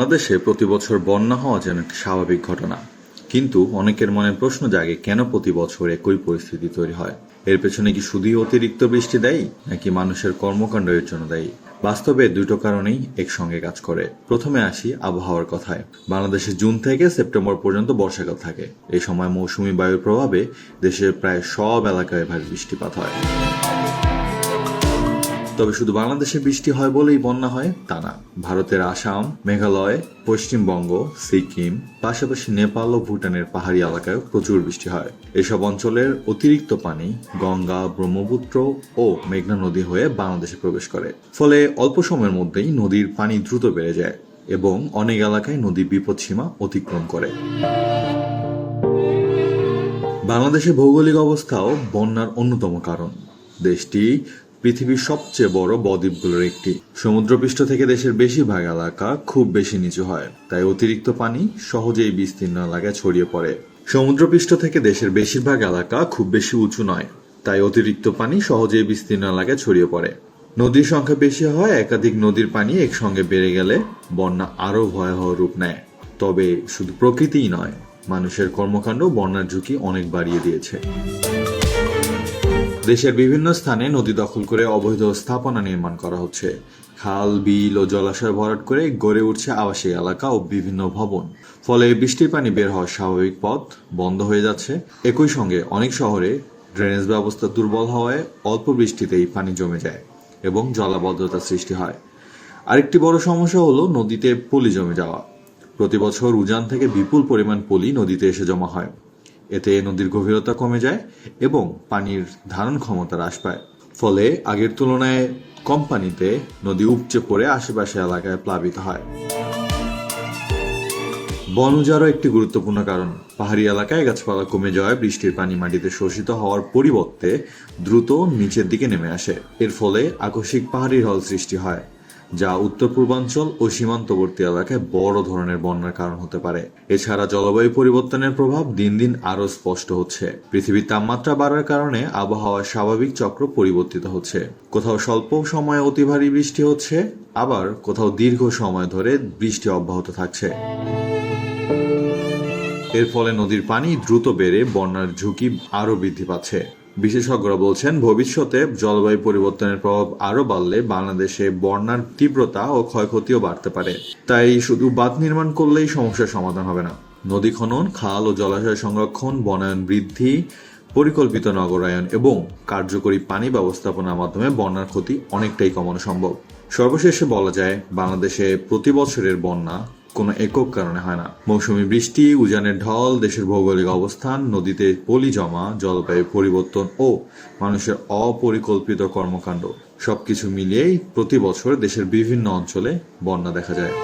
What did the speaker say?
বাংলাদেশে প্রতি বছর বন্যা হওয়া যেন একটি স্বাভাবিক ঘটনা, কিন্তু অনেকের মনে প্রশ্ন জাগে কেন প্রতি বছর একই পরিস্থিতি তৈরি হয়। এর পেছনে কি শুধুই অতিরিক্ত বৃষ্টি দায়ী, নাকি মানুষের কর্মকাণ্ড এর জন্য দায়ী? বাস্তবে দুটো কারণেই একসঙ্গে কাজ করে। প্রথমে আসি আবহাওয়ার কথায়। বাংলাদেশে জুন থেকে সেপ্টেম্বর পর্যন্ত বর্ষাকাল থাকে। এই সময় মৌসুমী বায়ুর প্রভাবে দেশের প্রায় সব এলাকায় ভারী বৃষ্টিপাত হয়। তবে শুধু বাংলাদেশে বৃষ্টি হয় বলেই বন্যা হয় তা না। ভারতের আসাম, মেঘালয়, পশ্চিমবঙ্গ, সিকিম, পাশাপাশি নেপাল ও ভুটানের পাহাড়ি এলাকায় প্রচুর বৃষ্টি হয়। এসব অঞ্চলের অতিরিক্ত পানি গঙ্গা, ব্রহ্মপুত্র ও মেঘনা নদী হয়ে বাংলাদেশে প্রবেশ করে। ফলে অল্প সময়ের মধ্যেই নদীর পানি দ্রুত বেড়ে যায় এবং অনেক এলাকায় নদী বিপদসীমা অতিক্রম করে। বাংলাদেশের ভৌগোলিক অবস্থাও বন্যার অন্যতম কারণ। দেশটি পৃথিবীর সবচেয়ে বড় বদ্বীপগুলোর একটি। সমুদ্রপৃষ্ঠ থেকে দেশের বেশিরভাগ এলাকা খুব বেশি নিচু হয়, তাই অতিরিক্ত পানি সহজেই বিস্তীর্ণ এলাকায় ছড়িয়ে পড়ে। সমুদ্রপৃষ্ঠ থেকে দেশের বেশিরভাগ এলাকা খুব বেশি উঁচু নয়, তাই অতিরিক্ত পানি সহজেই বিস্তীর্ণ এলাকায় ছড়িয়ে পড়ে। নদীর সংখ্যা বেশি হয়, একাধিক নদীর পানি একসঙ্গে বেড়ে গেলে বন্যা আরও ভয়াবহ রূপ নেয়। তবে শুধু প্রকৃতিই নয়, মানুষের কর্মকাণ্ড বন্যার ঝুঁকি অনেক বাড়িয়ে দিয়েছে। দেশের বিভিন্ন স্থানে নদী দখল করে অবৈধ স্থাপনা নির্মাণ করা হচ্ছে। খাল, বিল ও জলাশয় ভরাট করে গড়ে উঠছে আবাসিক এলাকা ও বিভিন্ন ভবন। ফলে বৃষ্টির পানি বের হওয়ার স্বাভাবিক পথ বন্ধ হয়ে যাচ্ছে। একই সঙ্গে অনেক শহরে ড্রেনেজ ব্যবস্থা দুর্বল হওয়ায় অল্প বৃষ্টিতেই পানি জমে যায় এবং জলাবদ্ধতার সৃষ্টি হয়। আরেকটি বড় সমস্যা হলো নদীতে পলি জমে যাওয়া। প্রতি বছর উজান থেকে বিপুল পরিমাণ পলি নদীতে এসে জমা হয়। এতে নদীর গভীরতা কমে যায় এবং পানির ধারণ ক্ষমতা হ্রাস পায়। ফলে আগের তুলনায় কম পানিতে নদী উপচে পড়ে আশেপাশে এলাকায় প্লাবিত হয়। বন উজাড়ও একটি গুরুত্বপূর্ণ কারণ। পাহাড়ি এলাকায় গাছপালা কমে যাওয়ায় বৃষ্টির পানি মাটিতে শোষিত হওয়ার পরিবর্তে দ্রুত নিচের দিকে নেমে আসে। এর ফলে আকস্মিক পাহাড়ি ঢল সৃষ্টি হয়, যা উত্তর পূর্বাঞ্চল ও সীমান্তবর্তী এলাকায় বড় ধরনের বন্যার কারণ হতে পারে। এছাড়া জলবায়ু পরিবর্তনের প্রভাব দিন দিন আরও স্পষ্ট হচ্ছে। পৃথিবীর তাপমাত্রা বাড়ার কারণে আবহাওয়ার স্বাভাবিক চক্র পরিবর্তিত হচ্ছে। কোথাও স্বল্প সময়ে অতি ভারী বৃষ্টি হচ্ছে, আবার কোথাও দীর্ঘ সময় ধরে বৃষ্টি অব্যাহত থাকছে। এর ফলে নদীর পানি দ্রুত বেড়ে বন্যার ঝুঁকি আরও বৃদ্ধি পাচ্ছে। বিশেষজ্ঞরা বলছেন, ভবিষ্যতে জলবায়ু পরিবর্তনের প্রভাব আরও বাড়লে বাংলাদেশে বন্যার তীব্রতা ও ক্ষয়ক্ষতিও বাড়তে পারে। তাই শুধু বাঁধ নির্মাণ করলেই সমস্যার সমাধান হবে না। নদী খনন, খাল ও জলাশয় সংরক্ষণ, বনায়ন বৃদ্ধি, পরিকল্পিত নগরায়ন এবং কার্যকরী পানি ব্যবস্থাপনার মাধ্যমে বন্যার ক্ষতি অনেকটাই কমানো সম্ভব। সর্বশেষে বলা যায়, বাংলাদেশে প্রতি বছরের বন্যা কোনো একক কারণে হয় না। মৌসুমী বৃষ্টি, উজানের ঢল, দেশের ভৌগোলিক অবস্থান, নদীতে পলি জমা, জলবায়ু পরিবর্তন ও মানুষের অপরিকল্পিত কর্মকাণ্ড সবকিছু মিলিয়েই প্রতি বছর দেশের বিভিন্ন অঞ্চলে বন্যা দেখা যায়।